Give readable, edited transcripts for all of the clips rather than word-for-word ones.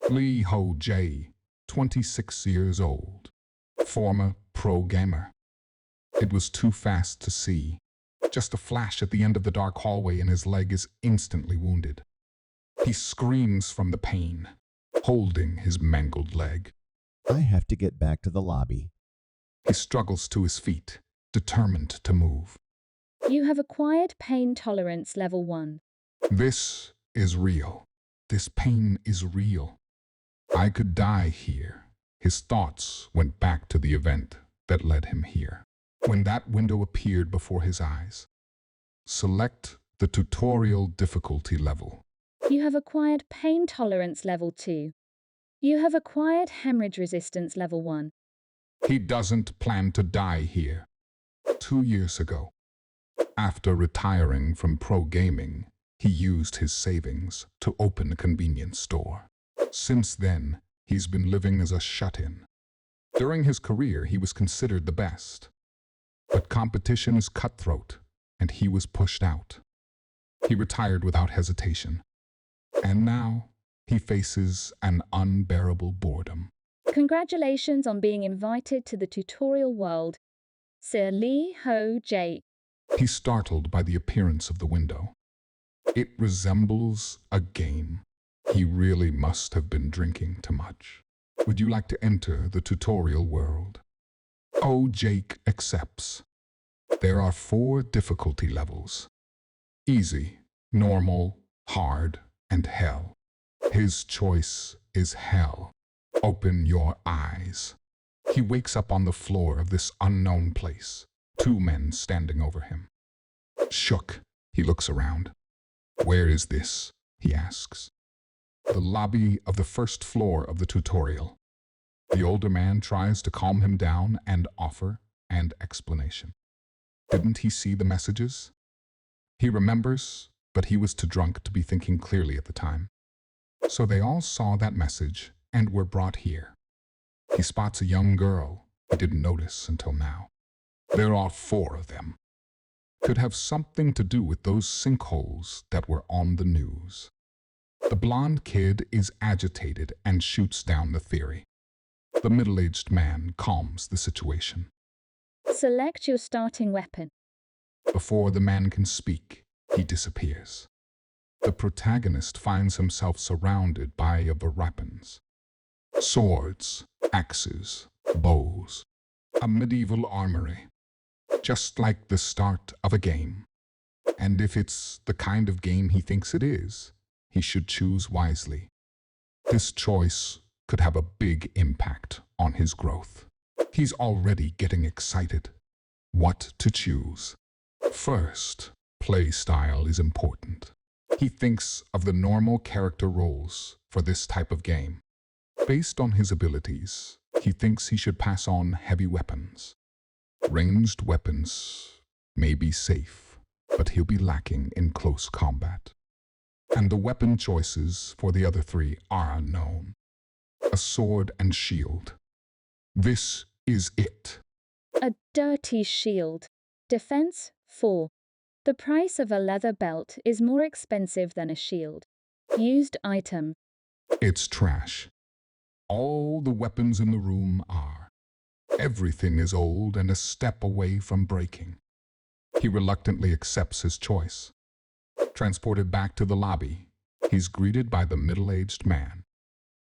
Lee Ho Jae, 26 years old, former pro gamer. It was too fast to see. Just a flash at the end of the dark hallway and his leg is instantly wounded. He screams from the pain, holding his mangled leg. I have to get back to the lobby. He struggles to his feet, determined to move. You have acquired pain tolerance level 1. This is real. This pain is real. I could die here. His thoughts went back to the event that led him here. When that window appeared before his eyes, select the tutorial difficulty level. You have acquired pain tolerance level 2. You have acquired hemorrhage resistance level 1. He doesn't plan to die here. 2 years ago, after retiring from pro gaming, he used his savings to open a convenience store. Since then, he's been living as a shut-in. During his career, he was considered the best. But competition is cutthroat, and he was pushed out. He retired without hesitation. And now, he faces an unbearable boredom. Congratulations on being invited to the tutorial world, Sir Lee Ho Jae. He's startled by the appearance of the window. It resembles a game. He really must have been drinking too much. Would you like to enter the tutorial world? Oh, Jake accepts. There are 4 difficulty levels. Easy, normal, hard, and hell. His choice is hell. Open your eyes. He wakes up on the floor of this unknown place. 2 men standing over him. Shook, he looks around. Where is this? He asks. The lobby of the first floor of the tutorial. The older man tries to calm him down and offer an explanation. Didn't he see the messages? He remembers, but he was too drunk to be thinking clearly at the time. So they all saw that message and were brought here. He spots a young girl he didn't notice until now. There are 4 of them. Could have something to do with those sinkholes that were on the news. The blonde kid is agitated and shoots down the theory. The middle-aged man calms the situation. Select your starting weapon. Before the man can speak, he disappears. The protagonist finds himself surrounded by other weapons. Swords, axes, bows. A medieval armory. Just like the start of a game. And if it's the kind of game he thinks it is, he should choose wisely. This choice could have a big impact on his growth. He's already getting excited. What to choose? First, play style is important. He thinks of the normal character roles for this type of game. Based on his abilities, he thinks he should pass on heavy weapons. Ranged weapons may be safe, but he'll be lacking in close combat. And the weapon choices for the other 3 are unknown. A sword and shield. This is it. A dirty shield. Defense 4. The price of a leather belt is more expensive than a shield. Used item. It's trash. All the weapons in the room are. Everything is old and a step away from breaking. He reluctantly accepts his choice. Transported back to the lobby, he's greeted by the middle-aged man.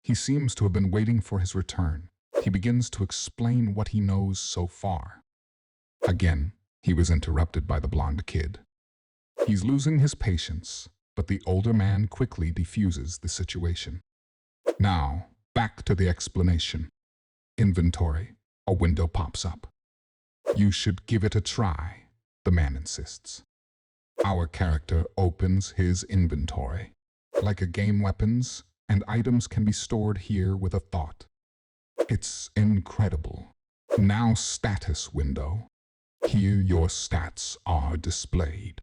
He seems to have been waiting for his return. He begins to explain what he knows so far. Again, he was interrupted by the blonde kid. He's losing his patience, but the older man quickly defuses the situation. Now, back to the explanation. Inventory. A window pops up. You should give it a try, the man insists. Our character opens his inventory. Like a game, weapons and items can be stored here with a thought. It's incredible. Now status window. Here your stats are displayed.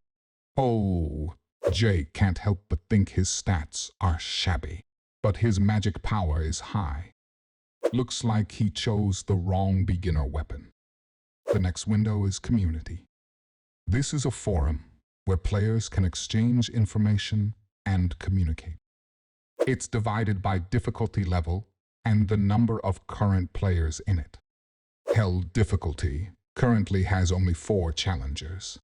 Oh, Jay can't help but think his stats are shabby, but his magic power is high. Looks like he chose the wrong beginner weapon. The next window is community. This is a forum where players can exchange information and communicate. It's divided by difficulty level and the number of current players in it. Hell difficulty currently has only 4 challengers.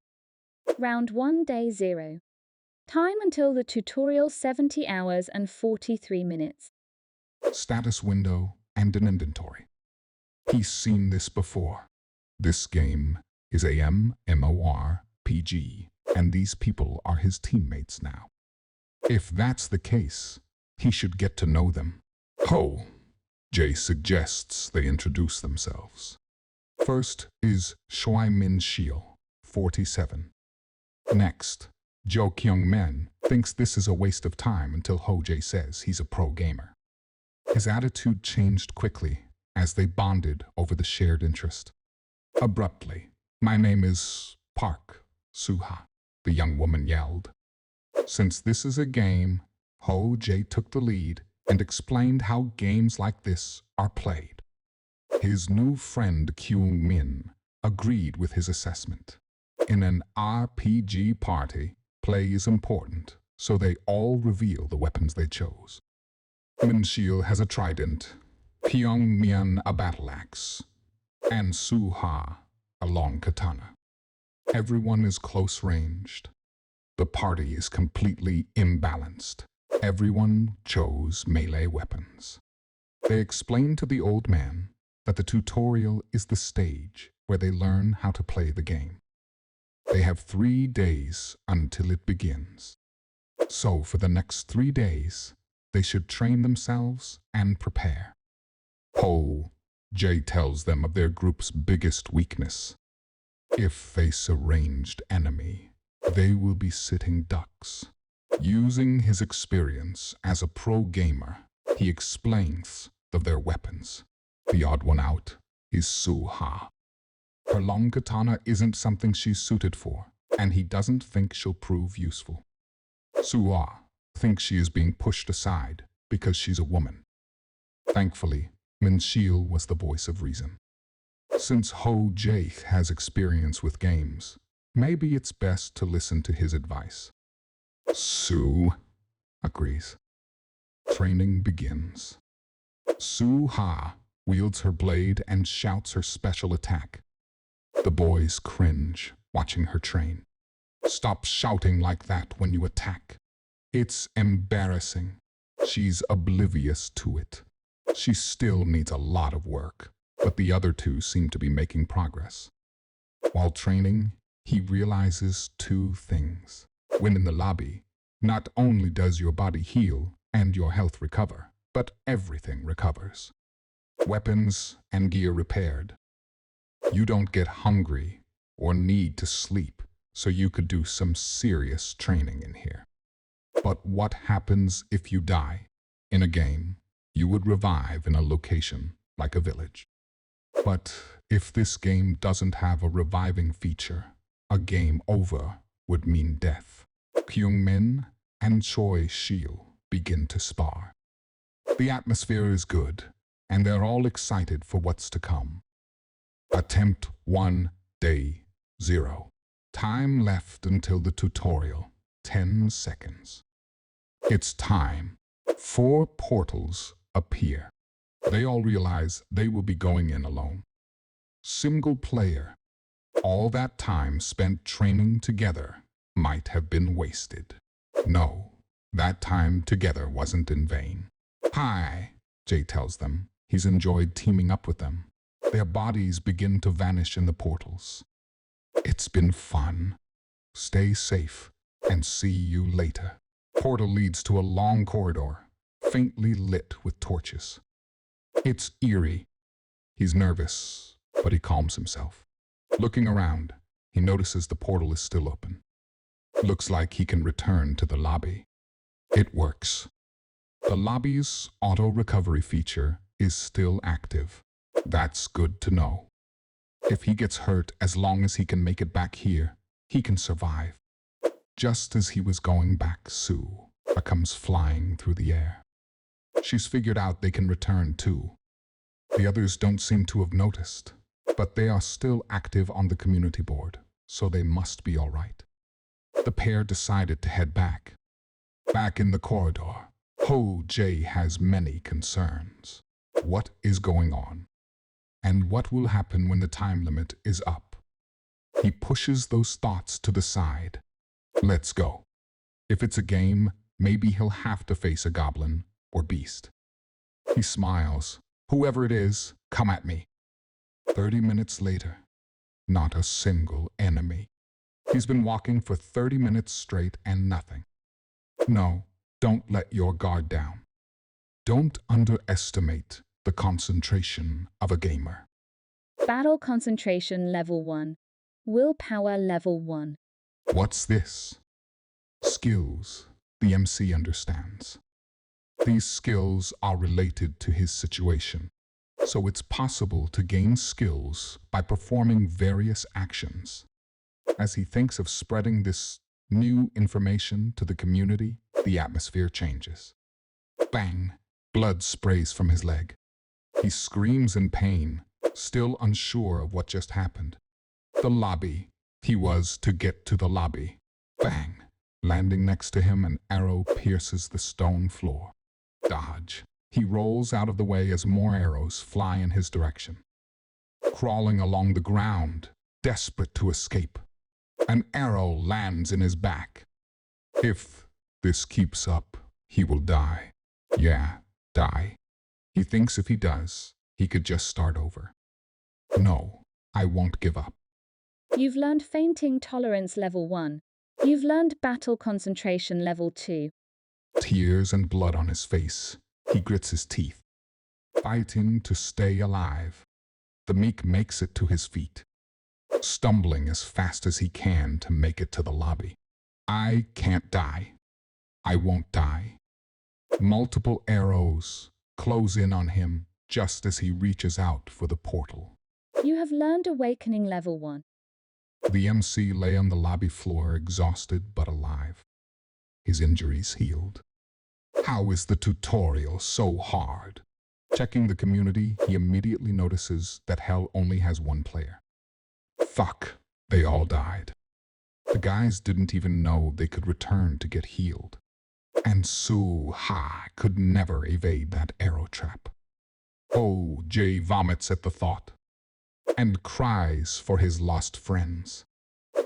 Round 1, Day 0. Time until the tutorial 70 hours and 43 minutes. Status window and an inventory. He's seen this before. This game is a MMORPG, and these people are his teammates now. If that's the case, he should get to know them. Ho! Jay suggests they introduce themselves. First is Shui Min Shil, 47. Next, Jo Kyung Men thinks this is a waste of time until Ho Jae says he's a pro gamer. His attitude changed quickly as they bonded over the shared interest. Abruptly, "My name is Park Suha," the young woman yelled. Since this is a game, Ho Jae took the lead and explained how games like this are played. His new friend Kyung Min agreed with his assessment. In an RPG party, play is important, so they all reveal the weapons they chose. Min Shil has a trident, Pyong Mian a battle axe, and Su Ha a long katana. Everyone is close-ranged. The party is completely imbalanced. Everyone chose melee weapons. They explained to the old man that the tutorial is the stage where they learn how to play the game. They have 3 days until it begins. So for the next 3 days, they should train themselves and prepare. Ho Jae tells them of their group's biggest weakness. If face a ranged enemy, they will be sitting ducks. Using his experience as a pro gamer, he explains of their weapons. The odd one out is Su Ha. Her long katana isn't something she's suited for, and he doesn't think she'll prove useful. Su Ha thinks she is being pushed aside because she's a woman. Thankfully, Min Shil was the voice of reason. Since Ho Jae has experience with games, maybe it's best to listen to his advice. Su agrees. Training begins. Su Ha wields her blade and shouts her special attack. The boys cringe, watching her train. Stop shouting like that when you attack. It's embarrassing. She's oblivious to it. She still needs a lot of work, but the other two seem to be making progress. While training, he realizes 2 things. When in the lobby, not only does your body heal and your health recover, but everything recovers. Weapons and gear repaired. You don't get hungry or need to sleep, so you could do some serious training in here. But what happens if you die? In a game, you would revive in a location like a village. But if this game doesn't have a reviving feature, a game over would mean death. Kyung Min and Choi Shil begin to spar. The atmosphere is good, and they're all excited for what's to come. Attempt 1, Day 0. Time left until the tutorial, 10 seconds. It's time. 4 portals appear. They all realize they will be going in alone. Single player. All that time spent training together might have been wasted. No, that time together wasn't in vain. Hi, Jay tells them. He's enjoyed teaming up with them. Their bodies begin to vanish in the portals. It's been fun. Stay safe and see you later. Portal leads to a long corridor, faintly lit with torches. It's eerie. He's nervous, but he calms himself. Looking around, he notices the portal is still open. Looks like he can return to the lobby. It works. The lobby's auto-recovery feature is still active. That's good to know. If he gets hurt, as long as he can make it back here, he can survive. Just as he was going back, Sue comes flying through the air. She's figured out they can return too. The others don't seem to have noticed, but they are still active on the community board, so they must be all right. The pair decided to head back. Back in the corridor, Ho Jay has many concerns. What is going on? And what will happen when the time limit is up? He pushes those thoughts to the side. Let's go. If it's a game, maybe he'll have to face a goblin or beast. He smiles. Whoever it is, come at me. 30 minutes later, not a single enemy. He's been walking for 30 minutes straight and nothing. No, don't let your guard down. Don't underestimate the concentration of a gamer. Battle concentration level 1. Willpower level 1. What's this? Skills, the MC understands. These skills are related to his situation, so it's possible to gain skills by performing various actions. As he thinks of spreading this new information to the community, the atmosphere changes. Bang! Blood sprays from his leg. He screams in pain, still unsure of what just happened. The lobby. He was to get to the lobby. Bang! Landing next to him, an arrow pierces the stone floor. Dodge. He rolls out of the way as more arrows fly in his direction. Crawling along the ground, desperate to escape. An arrow lands in his back. If this keeps up, he will die. Yeah, die. He thinks if he does, he could just start over. No, I won't give up. You've learned fainting tolerance level 1. You've learned battle concentration level 2. Tears and blood on his face. He grits his teeth, fighting to stay alive. The meek makes it to his feet, stumbling as fast as he can to make it to the lobby. I can't die. I won't die. Multiple arrows close in on him just as he reaches out for the portal. You have learned awakening level 1. The MC lay on the lobby floor, exhausted but alive. His injuries healed. How is the tutorial so hard? Checking the community, he immediately notices that hell only has one player. Fuck, they all died. The guys didn't even know they could return to get healed. And Su-ha could never evade that arrow trap. Oh, Jay vomits at the thought and cries for his lost friends.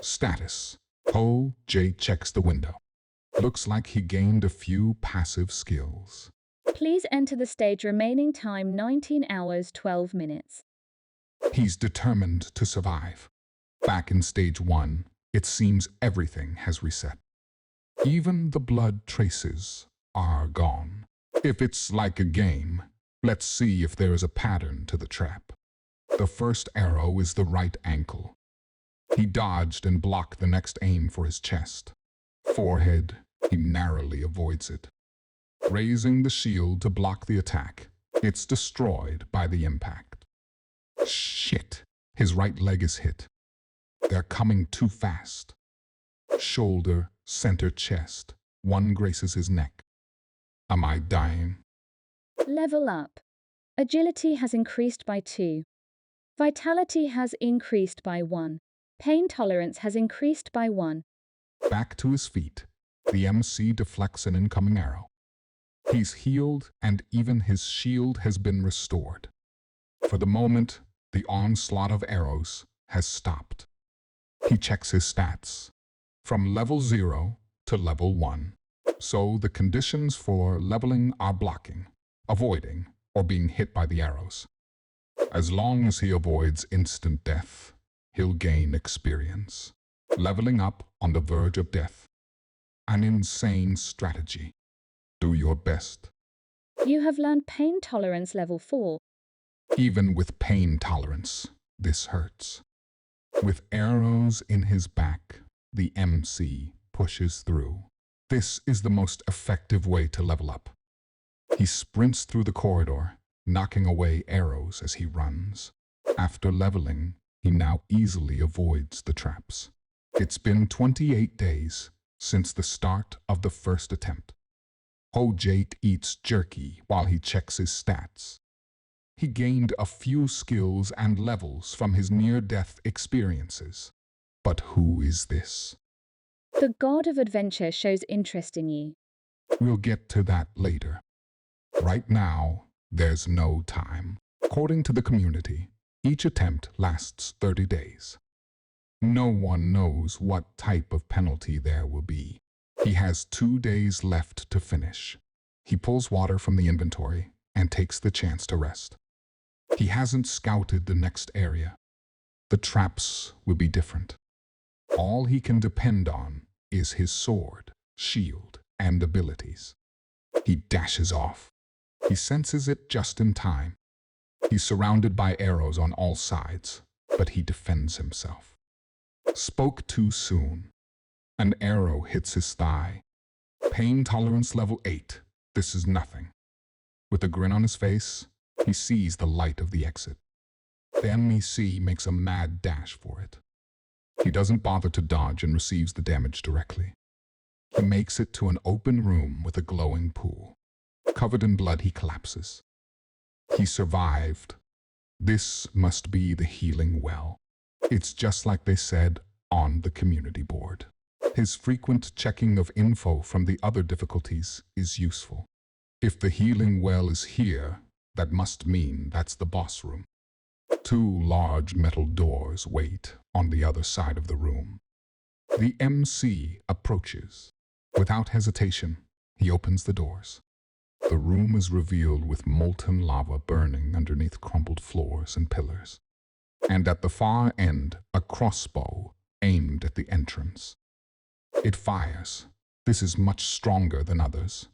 Status. Oh, Jay checks the window. Looks like he gained a few passive skills. Please enter the stage. Remaining time 19 hours 12 minutes. He's determined to survive. Back in stage 1, it seems everything has reset. Even the blood traces are gone. If it's like a game, let's see if there is a pattern to the trap. The first arrow is the right ankle. He dodged and blocked the next aim for his chest. Forehead, he narrowly avoids it. Raising the shield to block the attack, it's destroyed by the impact. Shit, his right leg is hit. They're coming too fast. Shoulder, center chest, one graces his neck. Am I dying? Level up. Agility has increased by 2. Vitality has increased by 1. Pain tolerance has increased by 1. Back to his feet, the MC deflects an incoming arrow. He's healed and even his shield has been restored. For the moment, the onslaught of arrows has stopped. He checks his stats. From level 0 to level 1. So the conditions for leveling are blocking, avoiding, or being hit by the arrows. As long as he avoids instant death, he'll gain experience. Leveling up on the verge of death. An insane strategy. Do your best. You have learned pain tolerance level 4. Even with pain tolerance, this hurts. With arrows in his back, the MC pushes through. This is the most effective way to level up. He sprints through the corridor, knocking away arrows as he runs. After leveling, he now easily avoids the traps. It's been 28 days since the start of the first attempt. Ho-Jate eats jerky while he checks his stats. He gained a few skills and levels from his near-death experiences. But who is this? The god of adventure shows interest in you. We'll get to that later. Right now, there's no time. According to the community, each attempt lasts 30 days. No one knows what type of penalty there will be. He has 2 days left to finish. He pulls water from the inventory and takes the chance to rest. He hasn't scouted the next area. The traps will be different. All he can depend on is his sword, shield, and abilities. He dashes off. He senses it just in time. He's surrounded by arrows on all sides, but he defends himself. Spoke too soon. An arrow hits his thigh. Pain tolerance level 8. This is nothing. With a grin on his face, he sees the light of the exit. The MEC makes a mad dash for it. He doesn't bother to dodge and receives the damage directly. He makes it to an open room with a glowing pool. Covered in blood, he collapses. He survived. This must be the healing well. It's just like they said on the community board. His frequent checking of info from the other difficulties is useful. If the healing well is here, that must mean that's the boss room. 2 large metal doors wait on the other side of the room. The MC approaches. Without hesitation, he opens the doors. The room is revealed with molten lava burning underneath crumbled floors and pillars. And at the far end, a crossbow aimed at the entrance. It fires. This is much stronger than others.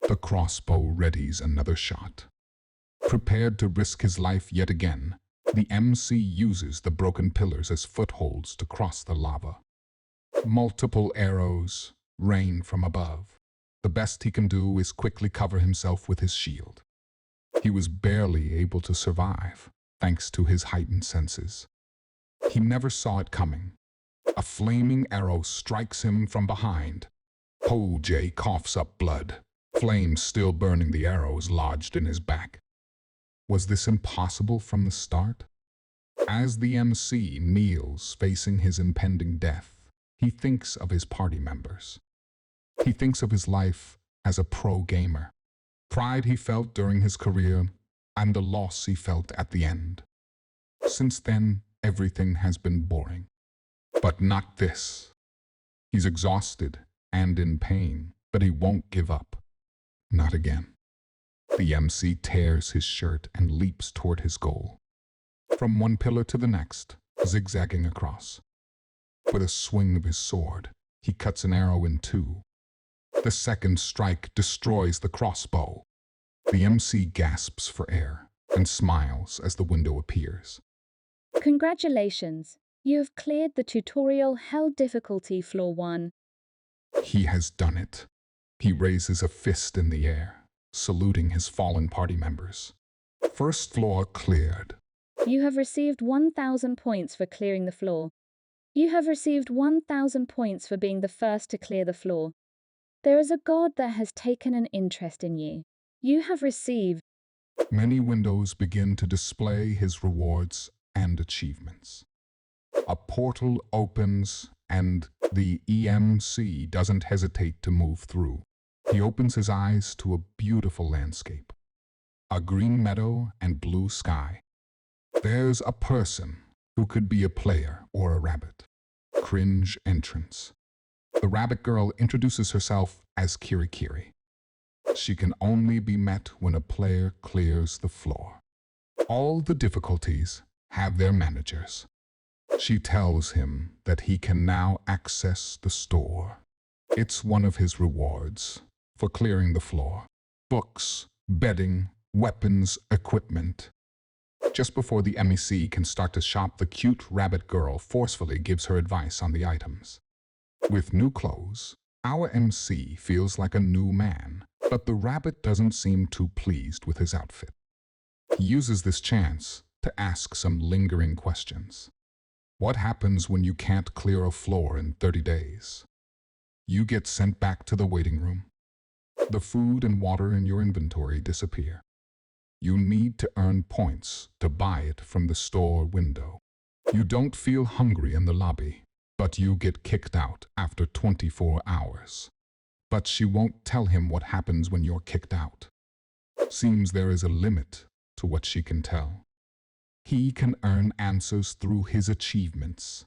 The crossbow readies another shot. Prepared to risk his life yet again, the MC uses the broken pillars as footholds to cross the lava. Multiple arrows rain from above. The best he can do is quickly cover himself with his shield. He was barely able to survive, thanks to his heightened senses. He never saw it coming. A flaming arrow strikes him from behind. J coughs up blood. Flames still burning, the arrows lodged in his back. Was this impossible from the start? As the MC kneels facing his impending death, he thinks of his party members. He thinks of his life as a pro gamer, pride he felt during his career, and the loss he felt at the end. Since then, everything has been boring. But not this. He's exhausted and in pain, but he won't give up. Not again. The MC tears his shirt and leaps toward his goal. From one pillar to the next, zigzagging across. With a swing of his sword, he cuts an arrow in 2. The second strike destroys the crossbow. The MC gasps for air and smiles as the window appears. Congratulations! You have cleared the tutorial Hell difficulty floor 1. He has done it. He raises a fist in the air, saluting his fallen party members. First floor cleared. You have received 1,000 points for clearing the floor. You have received 1,000 points for being the first to clear the floor. There is a god that has taken an interest in you. You have received. Many windows begin to display his rewards and achievements. A portal opens and the EMC doesn't hesitate to move through. He opens his eyes to a beautiful landscape. A green meadow and blue sky. There's a person who could be a player or a rabbit. Cringe entrance. The rabbit girl introduces herself as Kirikiri. She can only be met when a player clears the floor. All the difficulties have their managers. She tells him that he can now access the store. It's one of his rewards for clearing the floor. Books, bedding, weapons, equipment. Just before the MEC can start to shop, the cute rabbit girl forcefully gives her advice on the items. With new clothes, our MC feels like a new man, but the rabbit doesn't seem too pleased with his outfit. He uses this chance to ask some lingering questions. What happens when you can't clear a floor in 30 days? You get sent back to the waiting room. The food and water in your inventory disappear. You need to earn points to buy it from the store window. You don't feel hungry in the lobby, but you get kicked out after 24 hours. But she won't tell him what happens when you're kicked out. Seems there is a limit to what she can tell. He can earn answers through his achievements.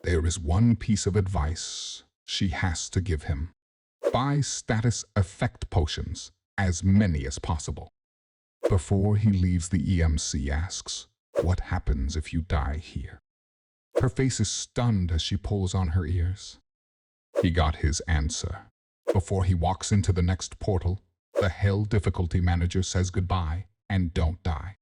There is one piece of advice she has to give him. Buy status effect potions, as many as possible. Before he leaves, the EMC asks, "What happens if you die here?" Her face is stunned as she pulls on her ears. He got his answer. Before he walks into the next portal, the Hell difficulty manager says goodbye and don't die.